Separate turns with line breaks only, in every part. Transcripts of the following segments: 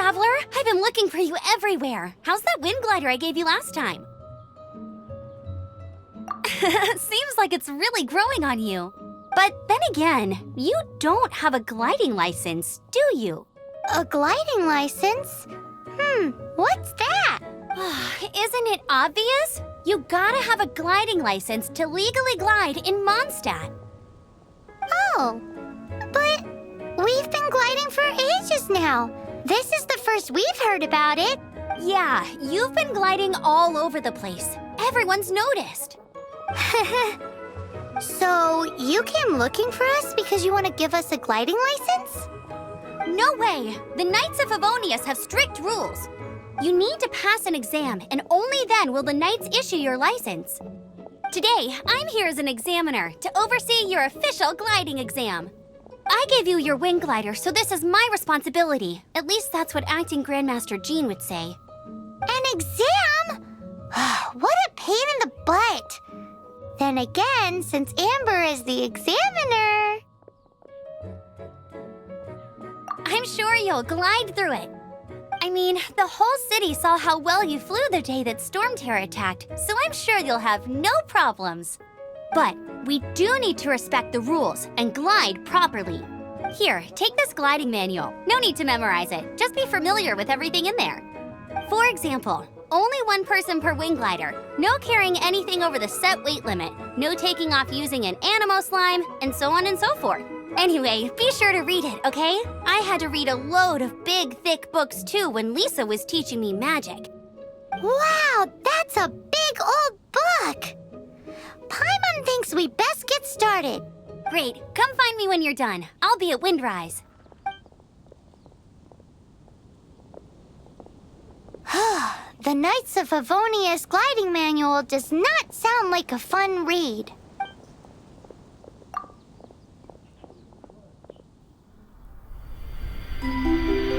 traveler! I've been looking for you everywhere. How's that wind glider I gave you last time? Seems like it's really growing on you. But then again, you don't have a gliding license, do you?
A gliding license? What's that?
Isn't it obvious? You gotta have a gliding license to legally glide in Mondstadt.
Oh, but we've been gliding for ages now. This is the first we've heard about it.
Yeah, you've been gliding all over the place. Everyone's noticed.
So you came looking for us because you want to give us a gliding license?
No way! The Knights of Favonius have strict rules. You need to pass an exam, and only then will the Knights issue your license. Today, I'm here as an examiner to oversee your official gliding exam. I gave you your wing glider, so this is my responsibility. At least that's what Acting Grandmaster Jean would say.
An exam? What a pain in the butt. Then again, since Amber is the examiner...
I'm sure you'll glide through it. I mean, the whole city saw how well you flew the day that Storm Terror attacked, so I'm sure you'll have no problems. But we do need to respect the rules and glide properly. Here, take this gliding manual. No need to memorize it. Just be familiar with everything in there. For example, only one person per wing glider, no carrying anything over the set weight limit, no taking off using an animo slime, and so on and so forth. Anyway, be sure to read it, okay? I had to read a load of big, thick books too when Lisa was teaching me magic.
Wow, that's a big old book! Paimon thinks we best get started.
Great, come find me when you're done. I'll be at Windrise.
The Knights of Favonius gliding manual does not sound like a fun read.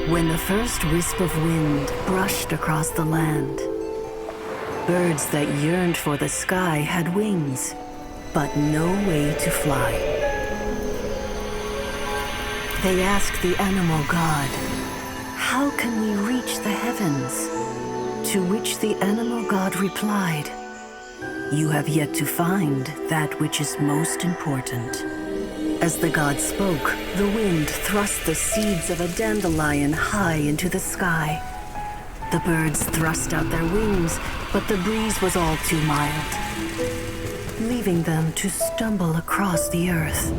When the first wisp of wind brushed across the land, birds that yearned for the sky had wings, but no way to fly. They asked the animal god, "How can we reach the heavens?" To which the animal god replied, "You have yet to find that which is most important." As the god spoke, the wind thrust the seeds of a dandelion high into the sky. The birds thrust out their wings, but the breeze was all too mild, leaving them to stumble across the earth.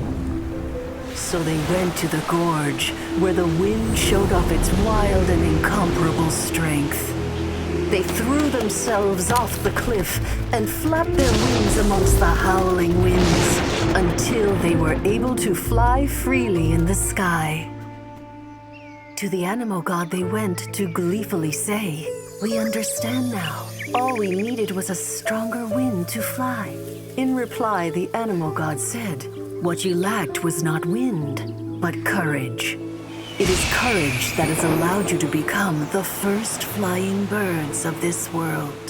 So they went to the gorge, where the wind showed off its wild and incomparable strength. They threw themselves off the cliff and flapped their wings amongst the howling winds until they were able to fly freely in the sky. To the animal god they went to gleefully say, "We understand now. All we needed was a stronger wind to fly." In reply, the animal god said, "What you lacked was not wind, but courage. It is courage that has allowed you to become the first flying birds of this world."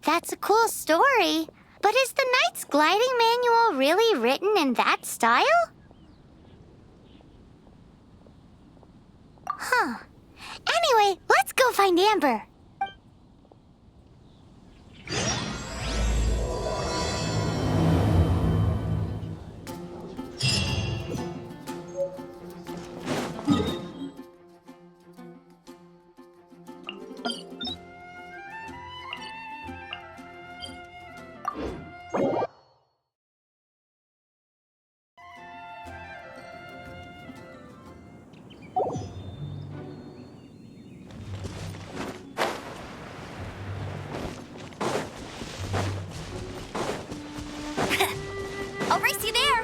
That's a cool story. But is the Knight's gliding manual really written in that style? Anyway, let's go find Amber.
I'll race you there!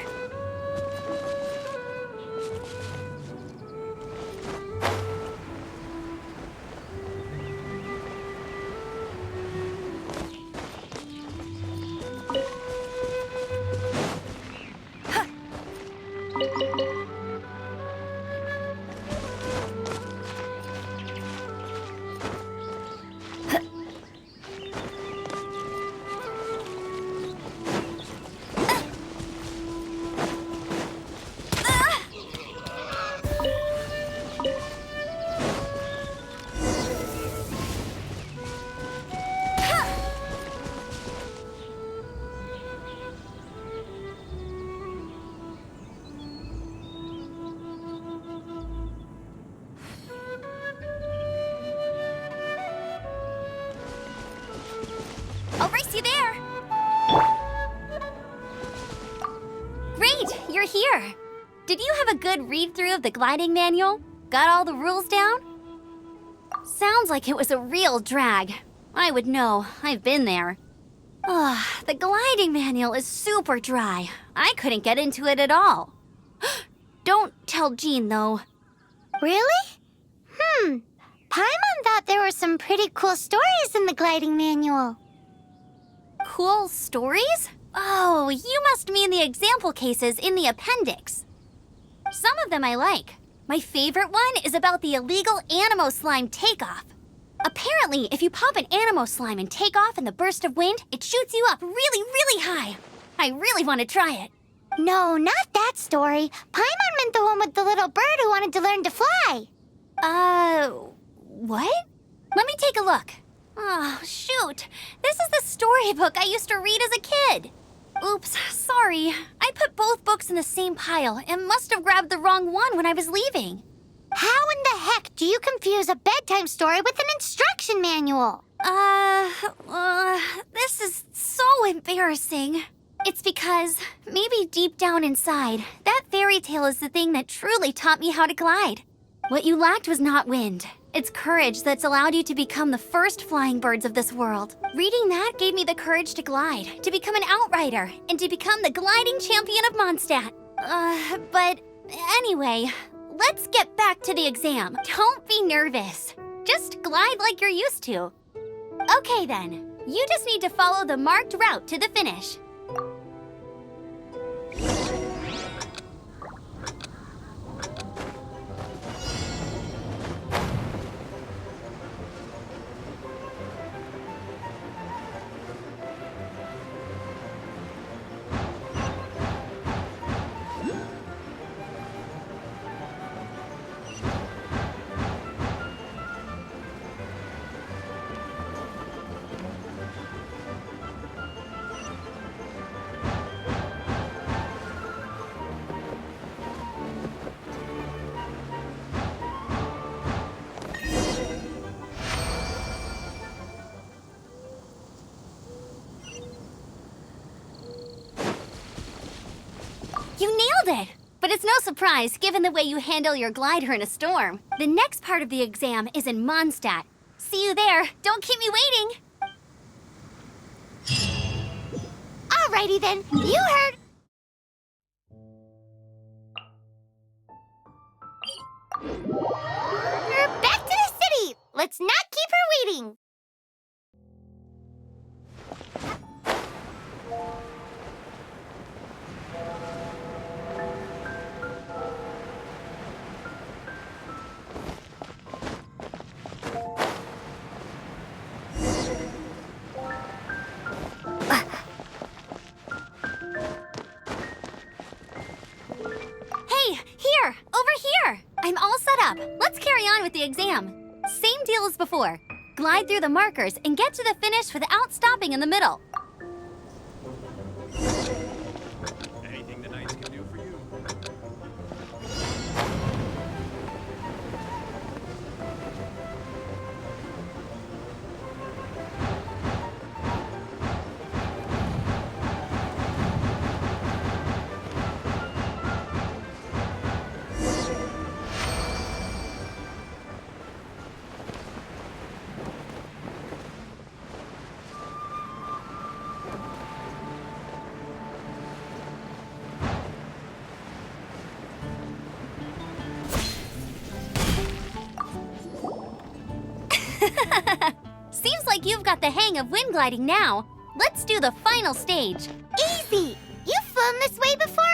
I'll race you there. Great, you're here. Did you have a good read-through of the gliding manual? Got all the rules down? Sounds like it was a real drag. I would know. I've been there. Ugh, the gliding manual is super dry. I couldn't get into it at all. Don't tell Jean, though.
Really? Paimon thought there were some pretty cool stories in the gliding manual.
Cool stories? Oh, you must mean the example cases in the appendix. Some of them I like. My favorite one is about the illegal Animo slime takeoff. Apparently, if you pop an Animo slime and take off in the burst of wind, it shoots you up really, really high. I really want to try it.
No, not that story. Paimon meant the one with the little bird who wanted to learn to fly.
What? Let me take a look. Oh, shoot. This is the storybook I used to read as a kid. Oops, sorry. I put both books in the same pile and must have grabbed the wrong one when I was leaving.
How in the heck do you confuse a bedtime story with an instruction manual?
This is so embarrassing. It's because, maybe deep down inside, that fairy tale is the thing that truly taught me how to glide. What you lacked was not wind. It's courage that's allowed you to become the first flying birds of this world. Reading that gave me the courage to glide, to become an outrider, and to become the gliding champion of Mondstadt. But anyway, let's get back to the exam. Don't be nervous. Just glide like you're used to. Okay then, you just need to follow the marked route to the finish. You nailed it! But it's no surprise, given the way you handle your glider in a storm. The next part of the exam is in Mondstadt. See you there. Don't keep me waiting.
Alrighty then, you heard. We're back to the city. Let's not keep her waiting.
I'm all set up. Let's carry on with the exam. Same deal as before. Glide through the markers and get to the finish without stopping in the middle.
Anything the Knights can do for you?
Seems like you've got the hang of wind gliding now. Let's do the final stage.
Easy! You've flown this way before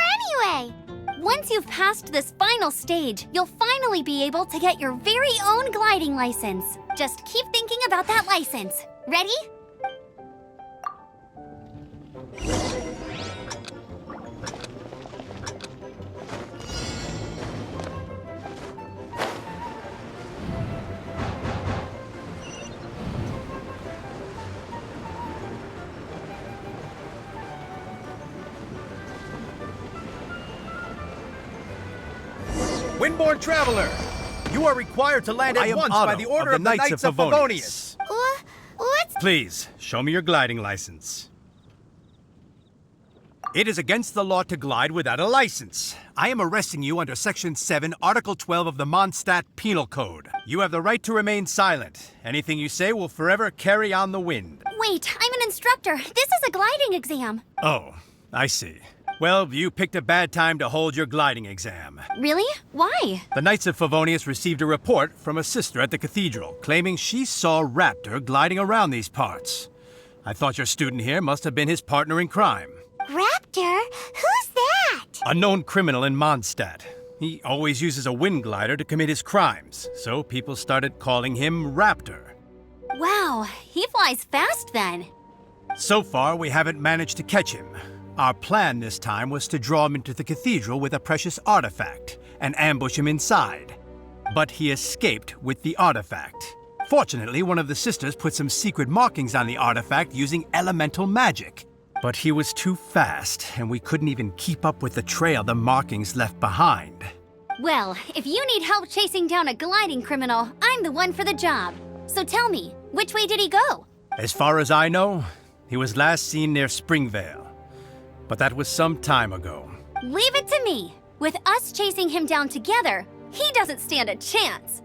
anyway.
Once you've passed this final stage, you'll finally be able to get your very own gliding license. Just keep thinking about that license. Ready?
Windborne Traveler, you are required to land at once by the order of the Knights of Favonius.
What's
Please, show me your gliding license. It is against the law to glide without a license. I am arresting you under Section 7, Article 12 of the Mondstadt Penal Code. You have the right to remain silent. Anything you say will forever carry on the wind.
Wait, I'm an instructor. This is a gliding exam.
Oh, I see. Well, you picked a bad time to hold your gliding exam.
Really? Why?
The Knights of Favonius received a report from a sister at the cathedral claiming she saw Raptor gliding around these parts. I thought your student here must have been his partner in crime.
Raptor? Who's that?
A known criminal in Mondstadt. He always uses a wind glider to commit his crimes, so people started calling him Raptor.
Wow, he flies fast then.
So far, we haven't managed to catch him. Our plan this time was to draw him into the cathedral with a precious artifact and ambush him inside. But he escaped with the artifact. Fortunately, one of the sisters put some secret markings on the artifact using elemental magic. But he was too fast, and we couldn't even keep up with the trail the markings left behind.
Well, if you need help chasing down a gliding criminal, I'm the one for the job. So tell me, which way did he go?
As far as I know, he was last seen near Springvale. But that was some time ago.
Leave it to me. With us chasing him down together, he doesn't stand a chance.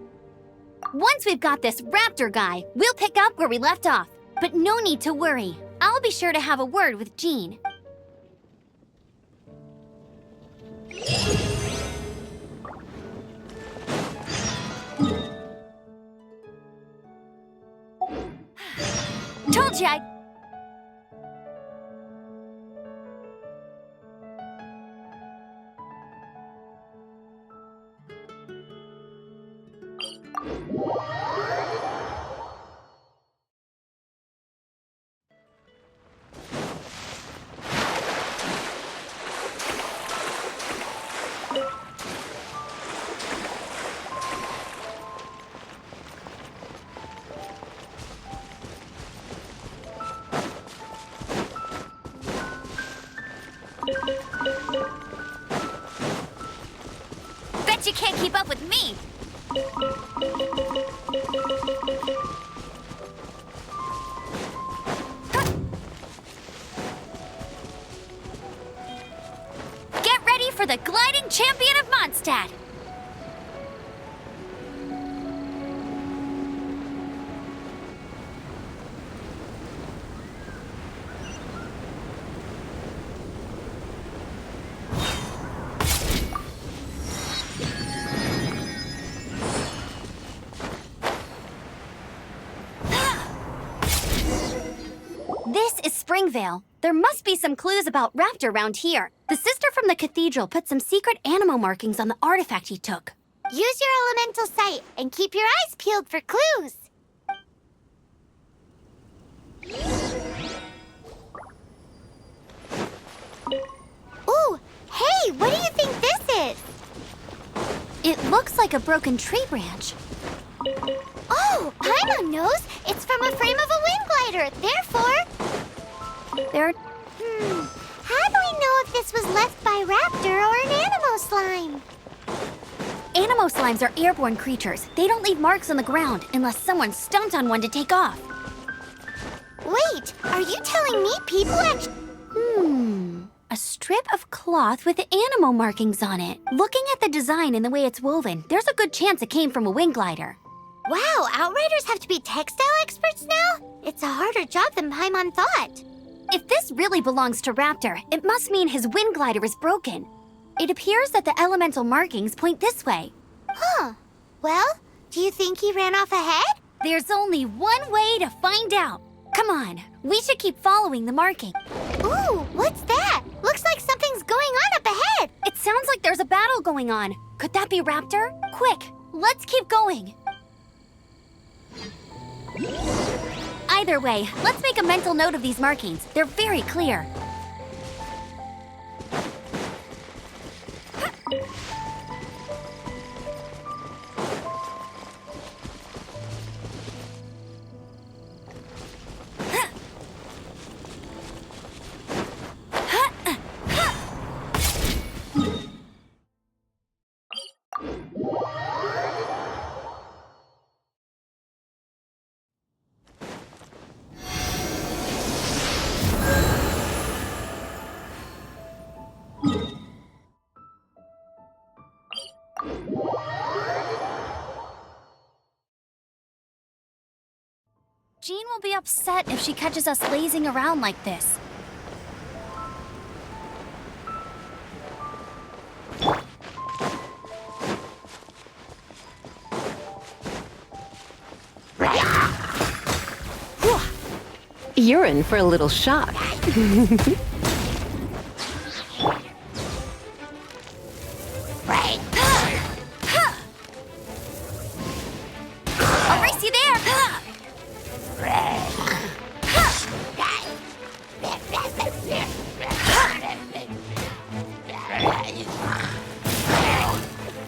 Once we've got this Raptor guy, we'll pick up where we left off. But no need to worry. I'll be sure to have a word with Jean. Told ya! Bet you can't keep up with me! Get ready for the gliding champion of Mondstadt! This is Springvale. There must be some clues about Raptor around here. The sister from the cathedral put some secret animal markings on the artifact he took.
Use your elemental sight and keep your eyes peeled for clues. Ooh, hey, what do you think this is?
It looks like a broken tree branch.
Oh, Paimon knows. It's from a frame of a wind glider. Therefore, how do we know if this was left by Raptor or an Animo slime?
Animo slimes are airborne creatures. They don't leave marks on the ground unless someone stomped on one to take off.
Wait, are you telling me people actually...
A strip of cloth with animo markings on it. Looking at the design and the way it's woven, there's a good chance it came from a wind glider.
Wow, Outriders have to be textile experts now? It's a harder job than Paimon thought.
If this really belongs to Raptor, it must mean his wind glider is broken. It appears that the elemental markings point this way.
Huh. Well, do you think he ran off ahead?
There's only one way to find out. Come on, we should keep following the marking.
Ooh, what's that? Looks like something's going on up ahead.
It sounds like there's a battle going on. Could that be Raptor? Quick, let's keep going. Either way, let's make a mental note of these markings. They're very clear. Jean will be upset if she catches us lazing around like this.
You're in for a little shock.
I'll race you there!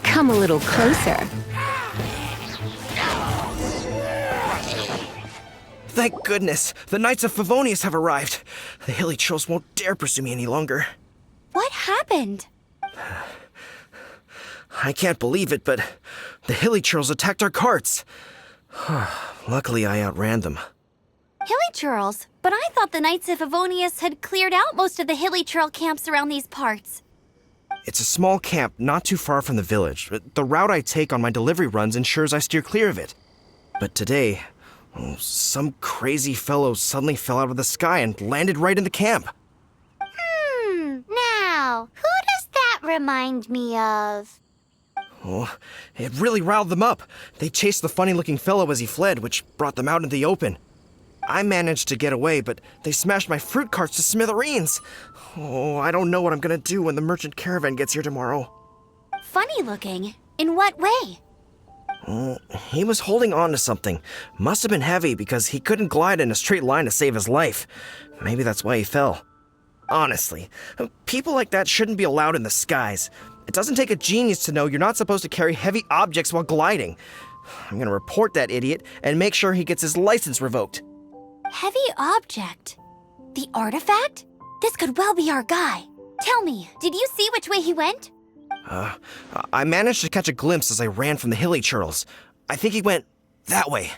Come a little closer.
Thank goodness! The Knights of Favonius have arrived! The hilly trolls won't dare pursue me any longer.
What happened?
I can't believe it, but the hilly trolls attacked our carts. Luckily, I outran them.
Hilly Churls? But I thought the Knights of Favonius had cleared out most of the Hilly Churl camps around these parts.
It's a small camp not too far from the village. The route I take on my delivery runs ensures I steer clear of it. But today, some crazy fellow suddenly fell out of the sky and landed right in the camp.
Now, who does that remind me of?
Oh, it really riled them up. They chased the funny-looking fellow as he fled, which brought them out into the open. I managed to get away, but they smashed my fruit carts to smithereens. Oh, I don't know what I'm gonna do when the merchant caravan gets here tomorrow.
Funny looking? In what way?
He was holding on to something. Must have been heavy because he couldn't glide in a straight line to save his life. Maybe that's why he fell. Honestly, people like that shouldn't be allowed in the skies. It doesn't take a genius to know you're not supposed to carry heavy objects while gliding. I'm gonna report that idiot and make sure he gets his license revoked.
Heavy object? The artifact? This could well be our guy. Tell me, did you see which way he went?
I managed to catch a glimpse as I ran from the hilly churls. I think he went that way.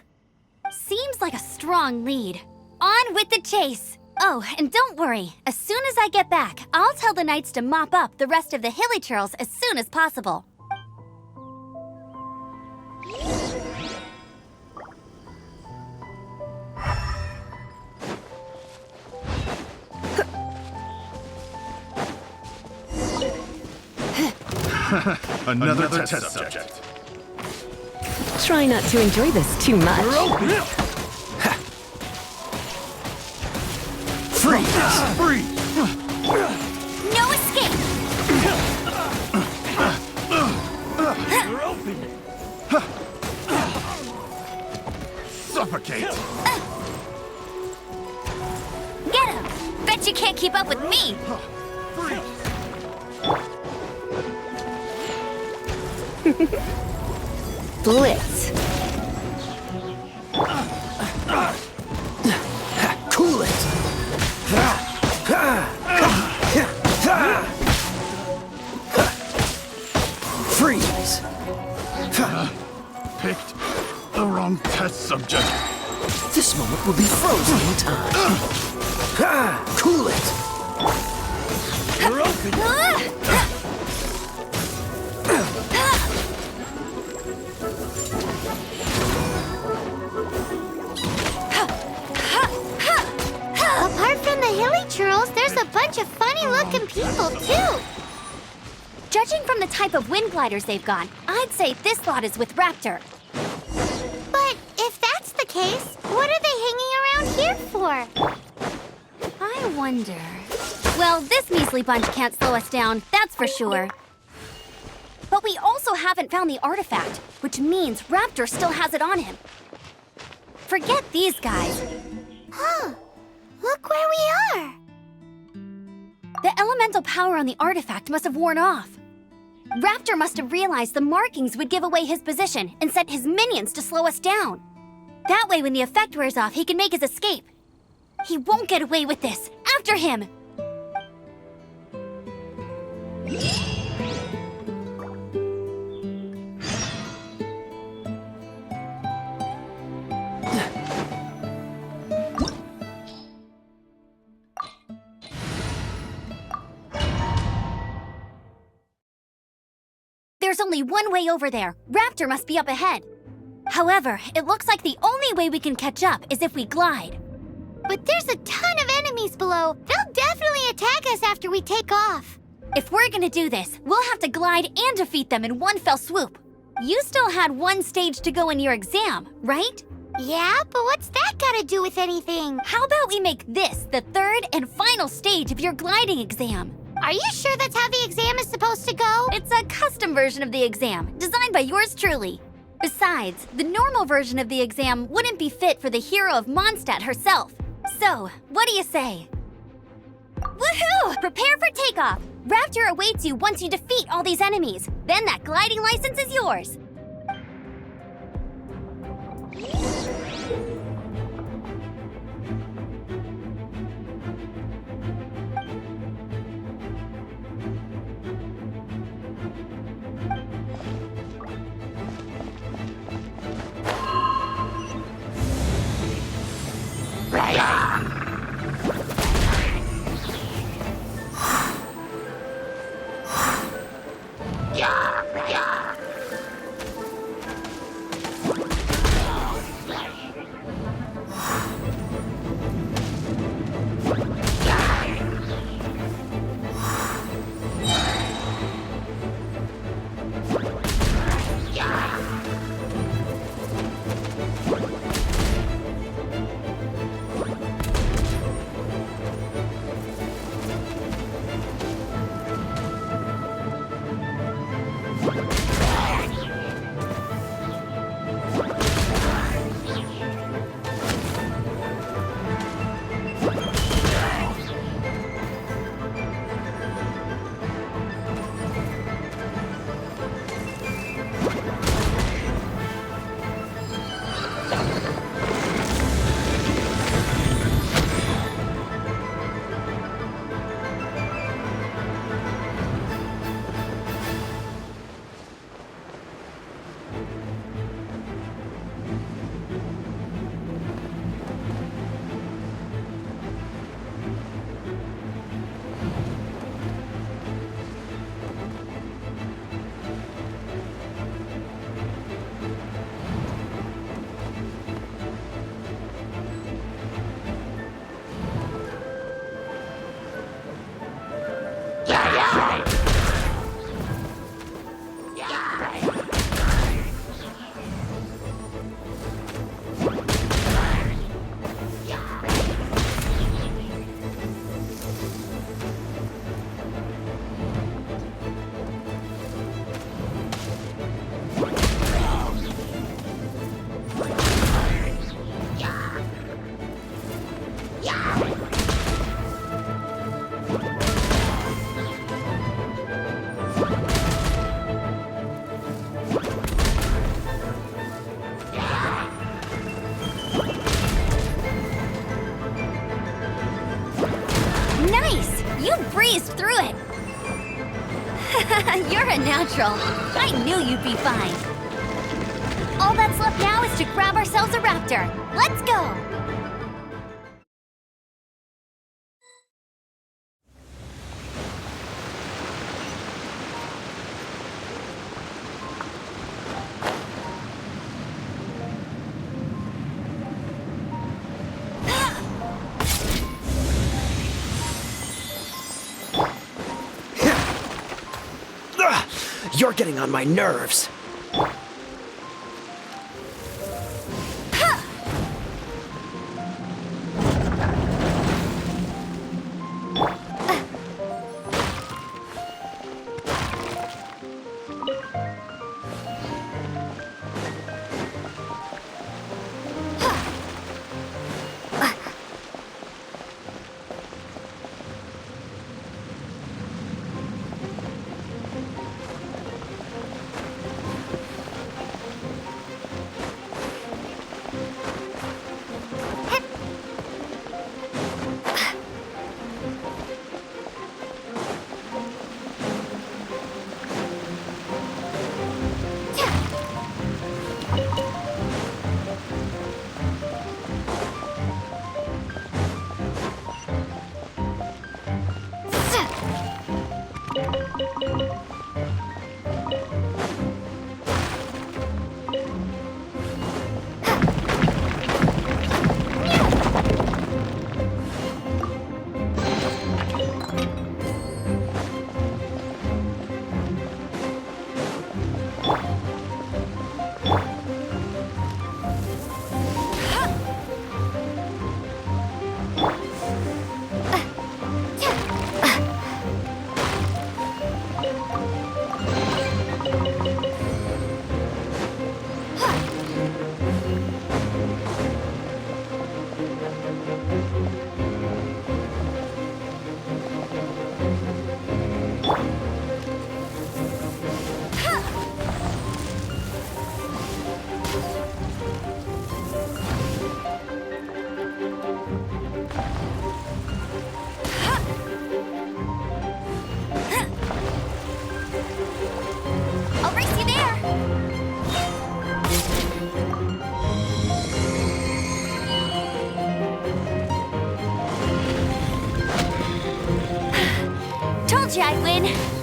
Seems like a strong lead. On with the chase! Oh, and don't worry. As soon as I get back, I'll tell the knights to mop up the rest of the hilly churls as soon as possible.
Another test subject.
Try not to enjoy this too much.
Freeze!
No escape!
Suffocate!
Get him! Bet you can't keep up with me!
Blitz.
Cool it! Freeze!
Picked the wrong test subject.
This moment will be frozen in time. Cool it!
Apart from the hilly churls, there's a bunch of funny-looking people, too.
Judging from the type of wind gliders they've got, I'd say this lot is with Raptor.
But if that's the case, what are they hanging around here for?
I wonder... Well, this measly bunch can't slow us down, that's for sure. But we also haven't found the artifact, which means Raptor still has it on him. Forget these guys.
Huh. Look where we are.
The elemental power on the artifact must have worn off. Raptor must have realized the markings would give away his position and sent his minions to slow us down. That way, when the effect wears off, he can make his escape. He won't get away with this. After him! There's only one way over there. Raptor must be up ahead. However, it looks like the only way we can catch up is if we glide.
But there's a ton of enemies below. They'll definitely attack us after we take off.
If we're gonna do this, we'll have to glide and defeat them in one fell swoop. You still had one stage to go in your exam, right?
Yeah, but what's that gotta do with anything?
How about we make this the third and final stage of your gliding exam?
Are you sure that's how the exam is supposed to go?
It's a custom version of the exam, designed by yours truly. Besides, the normal version of the exam wouldn't be fit for the hero of Mondstadt herself. So, what do you say? Woohoo! Prepare for takeoff! Raptor awaits you once you defeat all these enemies. Then that gliding license is yours. breezed through it. You're a natural. I knew you'd be fine. All that's left now is to grab ourselves a raptor. Let's go!
You're getting on my nerves.
on.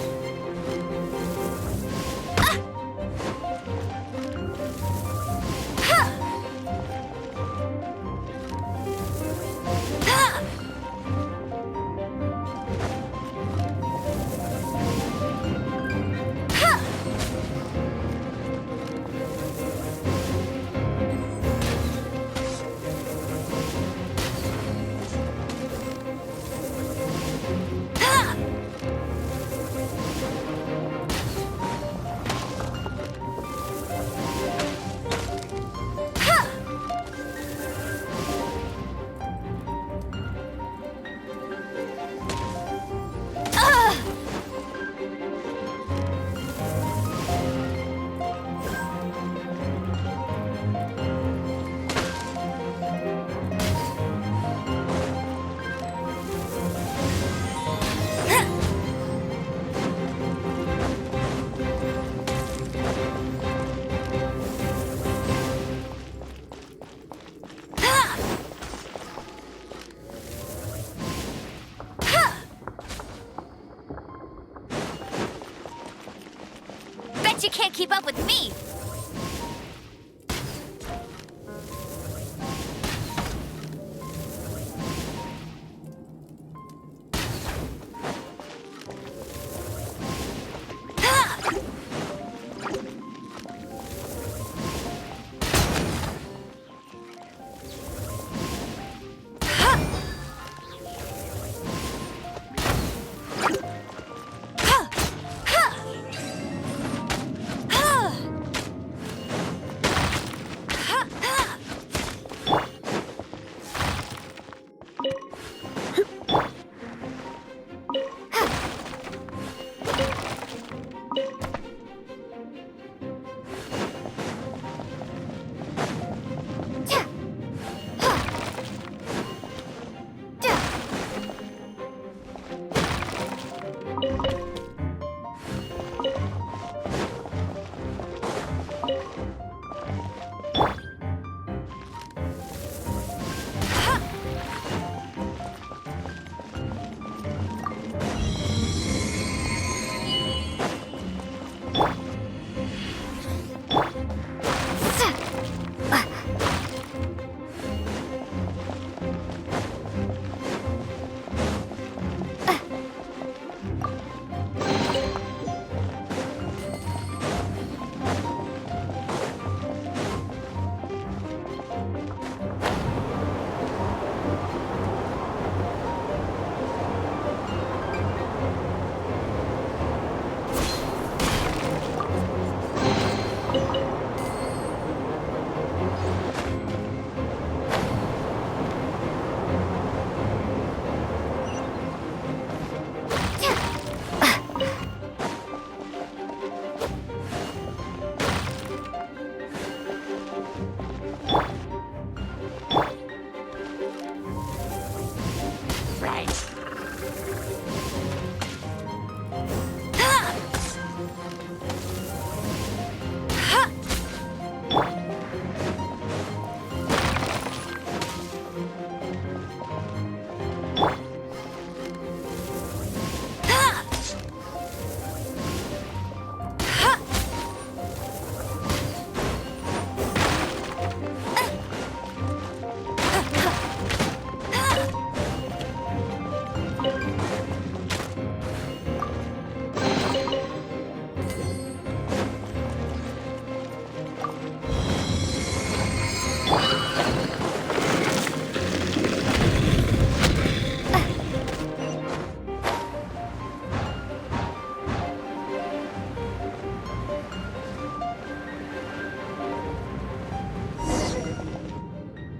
Bet you can't keep up with me.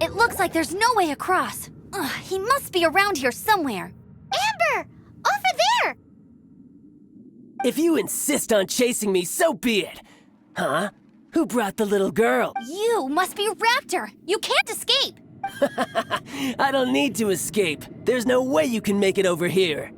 It looks like there's no way across. Ugh, he must be around here somewhere.
Amber! Over there!
If you insist on chasing me, so be it. Huh? Who brought the little girl?
You must be Raptor. You can't escape.
I don't need to escape. There's no way you can make it over here.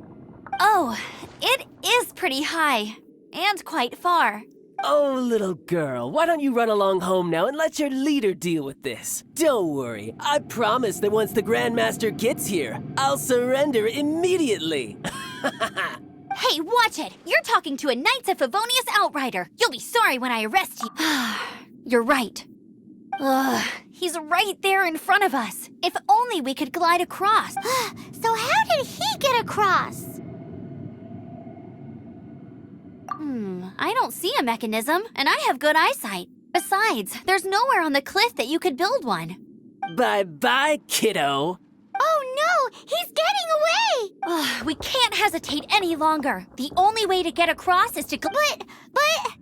Oh, it is pretty high. And quite far.
Oh, little girl, why don't you run along home now and let your leader deal with this? Don't worry, I promise that once the Grandmaster gets here, I'll surrender immediately.
Hey, watch it! You're talking to a Knights of Favonius outrider. You'll be sorry when I arrest you. You're right. Ugh, he's right there in front of us. If only we could glide across.
So how did he get across?
I don't see a mechanism, and I have good eyesight. Besides, there's nowhere on the cliff that you could build one.
Bye-bye, kiddo.
Oh no, he's getting away!
Ugh, we can't hesitate any longer. The only way to get across is to
But...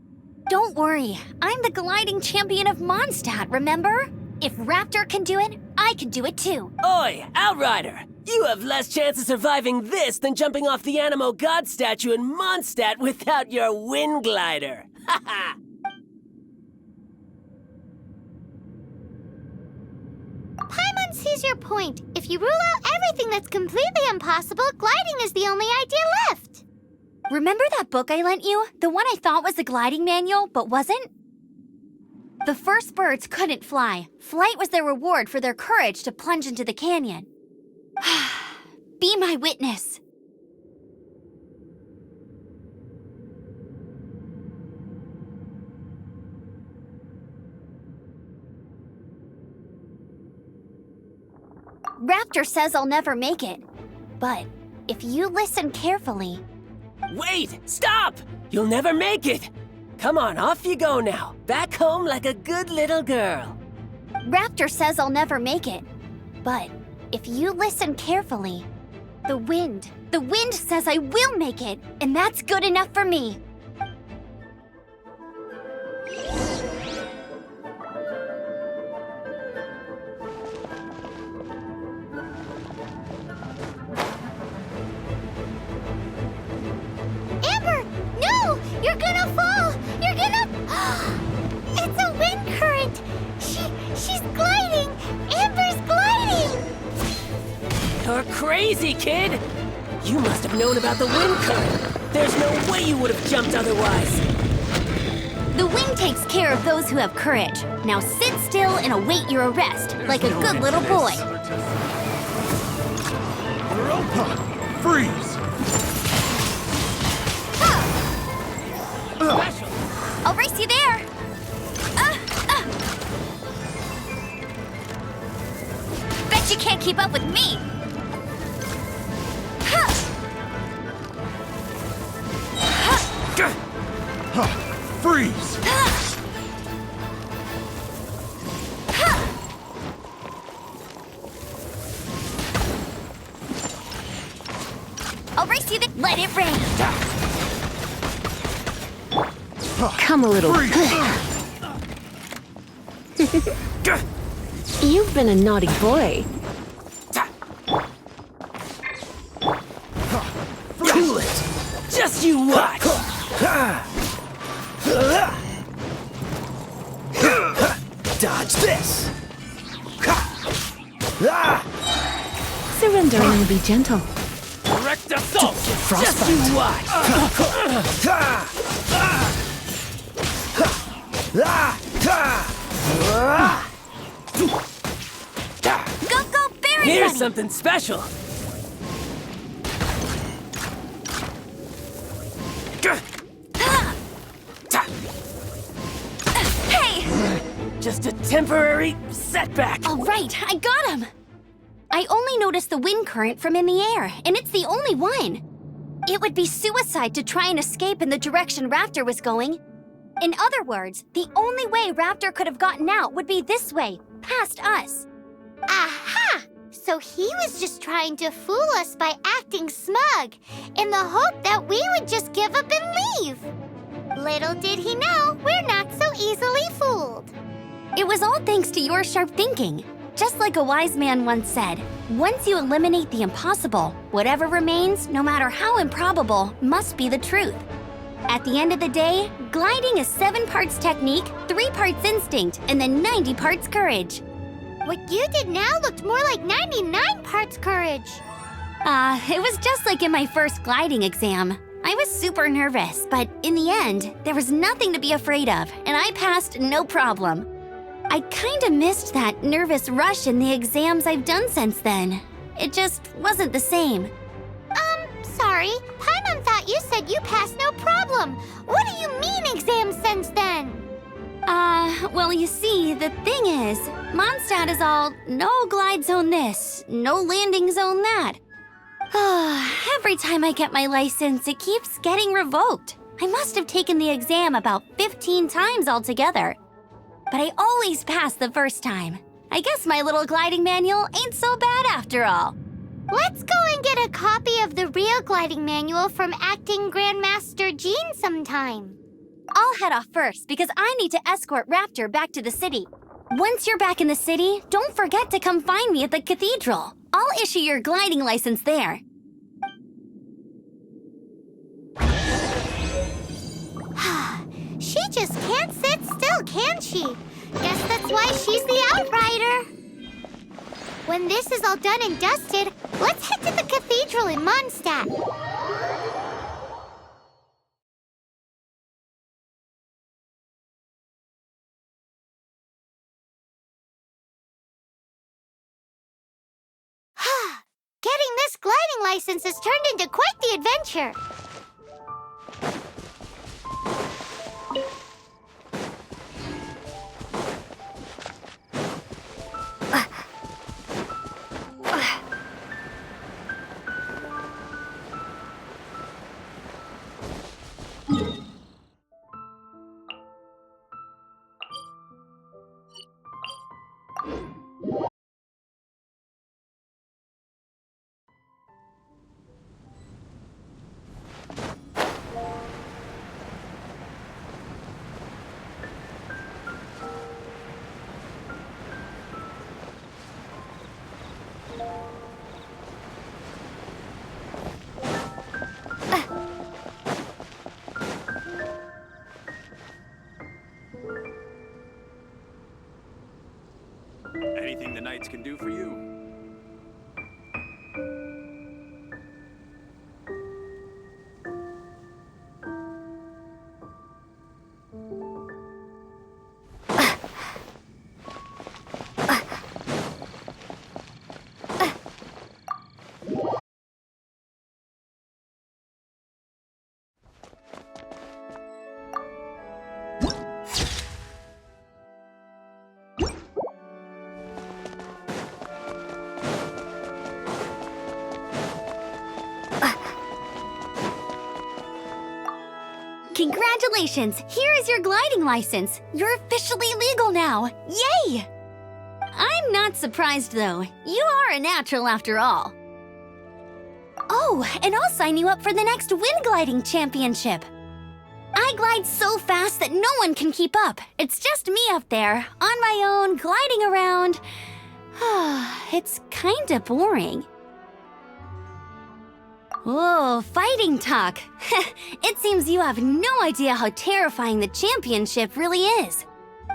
Don't worry, I'm the gliding champion of Mondstadt, remember? If Raptor can do it, I can do it too.
Oi, Outrider! You have less chance of surviving this than jumping off the Animo God statue in Mondstadt without your wind glider. Ha ha!
Paimon sees your point. If you rule out everything that's completely impossible, gliding is the only idea left.
Remember that book I lent you? The one I thought was the gliding manual, but wasn't? The first birds couldn't fly. Flight was their reward for their courage to plunge into the canyon. Be my witness. Raptor says I'll never make it. But if you listen carefully...
Wait! Stop! You'll never make it! Come on, off you go now. Back home like a good little girl.
Raptor says I'll never make it. But if you listen carefully, the wind says I will make it, and that's good enough for me.
Amber, no! You're gonna fall! You're gonna... It's a wind current! She's gliding! Amber's gliding!
You're crazy, kid! You must have known about the wind current. There's no way you would have jumped otherwise.
The wind takes care of those who have courage. Now sit still and await your arrest, like a good little boy.
Europa! Freeze!
I'll race you there. Bet you can't keep up with me.
Freeze!
I'll race you there. Let it rain.
Come a little. You've been a naughty boy.
Do it! Just you watch!
Dodge this!
Surrender and be gentle.
Direct assault! Just
frostbite.
you watch!
Go, Berry
Here's
Bunny.
something special.
Hey!
Just a temporary setback.
All right, I got him. I only noticed the wind current from in the air, and it's the only one. It would be suicide to try and escape in the direction Raptor was going. In other words, the only way Raptor could have gotten out would be this way, past us.
Aha! So he was just trying to fool us by acting smug, in the hope that we would just give up and leave. Little did he know, we're not so easily fooled.
It was all thanks to your sharp thinking. Just like a wise man once said, once you eliminate the impossible, whatever remains, no matter how improbable, must be the truth. At the end of the day, gliding is 7 parts technique, 3 parts instinct, and then 90 parts courage.
What you did now looked more like 99 parts courage.
It was just like in my first gliding exam. I was super nervous, but in the end, there was nothing to be afraid of, and I passed no problem. I kinda missed that nervous rush in the exams I've done since then. It just wasn't the same.
sorry. Paimon thought you said you passed no problem. What do you mean exam sense then?
Well, you see, the thing is, Mondstadt is all no glide zone this, no landing zone that. Every time I get my license, it keeps getting revoked. I must have taken the exam about 15 times altogether. But I always pass the first time. I guess my little gliding manual ain't so bad after all.
Let's go and get a copy of the real gliding manual from Acting Grandmaster Jean sometime.
I'll head off first because I need to escort Raptor back to the city. Once you're back in the city, don't forget to come find me at the cathedral. I'll issue your gliding license there.
She just can't sit still, can she? Guess that's why she's the Outrider. When this is all done and dusted, let's head to the cathedral in Mondstadt. Getting this gliding license has turned into quite the adventure.
Anything the Knights can do for you?
Congratulations! Here is your gliding license. You're officially legal now. Yay! I'm not surprised, though. You are a natural after all. Oh, and I'll sign you up for the next wind gliding championship. I glide so fast that no one can keep up. It's just me up there, on my own, gliding around. It's kinda boring. Whoa, fighting talk. It seems you have no idea how terrifying the championship really is.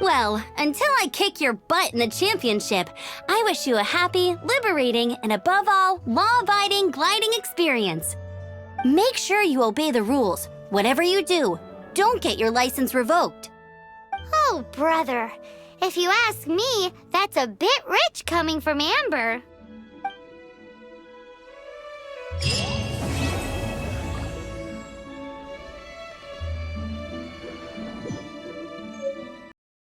Well, until I kick your butt in the championship, I wish you a happy, liberating, and above all, law-abiding gliding experience. Make sure you obey the rules. Whatever you do, don't get your license revoked.
Oh, brother. If you ask me, that's a bit rich coming from Amber.